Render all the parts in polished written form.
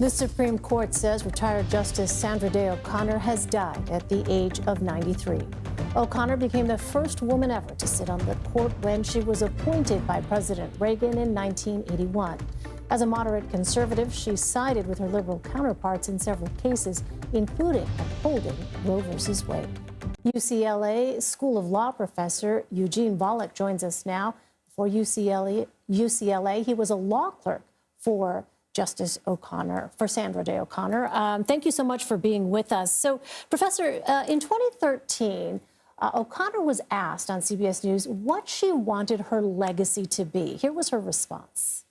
The Supreme Court says retired Justice Sandra Day O'Connor has died at the age of 93. O'Connor became the first woman ever to sit on the court when she was appointed by President Reagan in 1981. As a moderate conservative, she sided with her liberal counterparts in several cases, including upholding Roe v. Wade. UCLA School of Law professor Eugene Volokh joins us now. For UCLA, he was a law clerk for Justice O'Connor, for Sandra Day O'Connor. Thank you so much for being with us. So, Professor, in 2013, O'Connor was asked on CBS News what she wanted her legacy to be. Here was her response.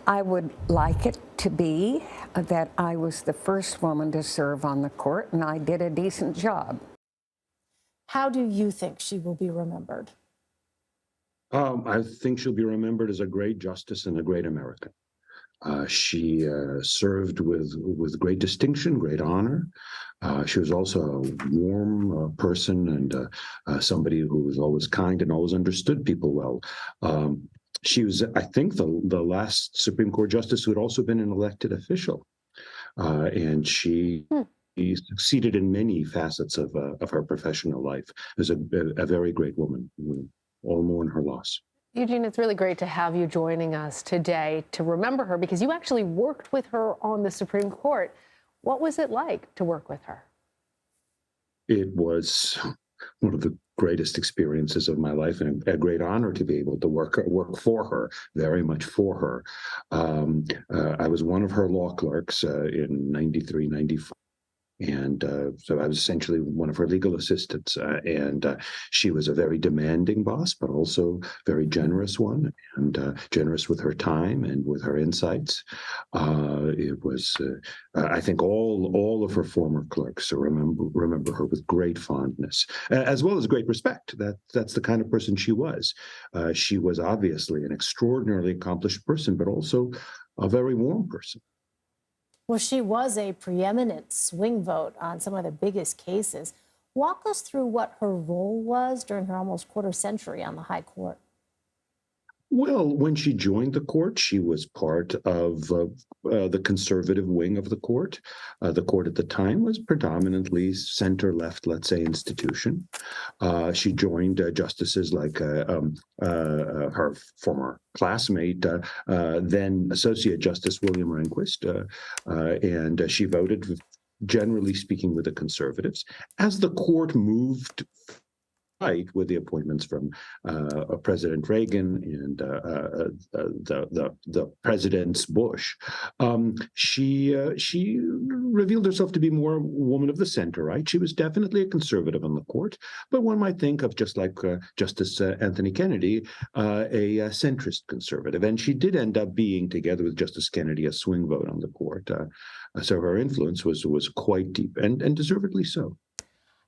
I would like it to be that I was the first woman to serve on the court, and I did a decent job. How do you think she will be remembered? I think she'll be remembered as a great justice and a great American. She served with great distinction, great honor. She was also a warm person and somebody who was always kind and always understood people well. She was, I think, the last Supreme Court justice who had also been an elected official. And she succeeded in many facets of her professional life as a very great woman. We all mourn her loss. Eugene, it's really great to have you joining us today to remember her, because you actually worked with her on the Supreme Court. What was it like to work with her? It was one of the greatest experiences of my life, and a great honor to be able to work for her, very much for her. I was one of her law clerks in 93, 94. And so I was essentially one of her legal assistants. And she was a very demanding boss, but also very generous one, and generous with her time and with her insights. It was, I think, all of her former clerks remember her with great fondness, as well as great respect. That's the kind of person she was. She was obviously an extraordinarily accomplished person, but also a very warm person. Well, she was a preeminent swing vote on some of the biggest cases. Walk us through what her role was during her almost quarter century on the high court. Well, when she joined the court, she was part of the conservative wing of the court. The court at the time was predominantly center-left, let's say, institution. She joined justices like her former classmate, then Associate Justice William Rehnquist, and she voted, generally speaking, with the conservatives. As the court moved with the appointments from President Reagan and the presidents Bush, she revealed herself to be more a woman of the center. Right, she was definitely a conservative on the court, but one might think of, just like Justice Anthony Kennedy, a centrist conservative. And she did end up being, together with Justice Kennedy, a swing vote on the court. So her influence was quite deep, and deservedly so.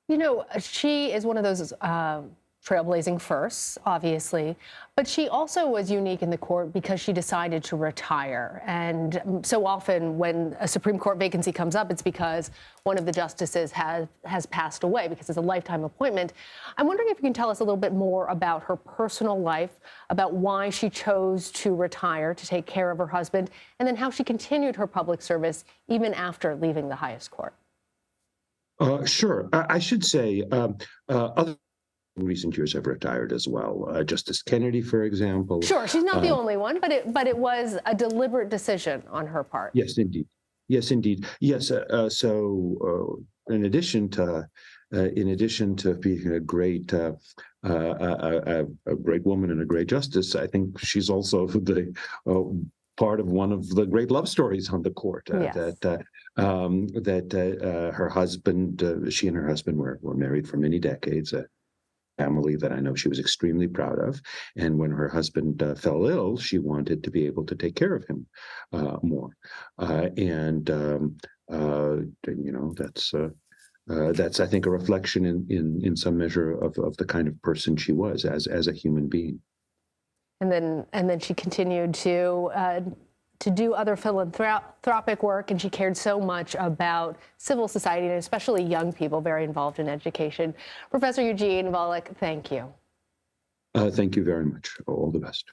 You know, she is one of those trailblazing firsts, obviously, but she also was unique in the court because she decided to retire. And so often when a Supreme Court vacancy comes up, it's because one of the justices has passed away, because it's a lifetime appointment. I'm wondering if you can tell us a little bit more about her personal life, about why she chose to retire to take care of her husband, and then how she continued her public service even after leaving the highest court. Sure. I should say other recent years have retired as well. Justice Kennedy, for example. Sure, she's not the only one, but it was a deliberate decision on her part. Yes, indeed. Yes, indeed. Yes. So in addition to being a great woman and a great justice, I think she's also the part of one of the great love stories on the court. Yes. Her husband, she and her husband were married for many decades, a family that I know she was extremely proud of. And when her husband fell ill, she wanted to be able to take care of him more. That's I think a reflection in some measure of the kind of person she was as a human being. And then she continued to do other philanthropic work, and she cared so much about civil society, and especially young people very involved in education. Professor Eugene Volokh, thank you. Thank you very much. All the best.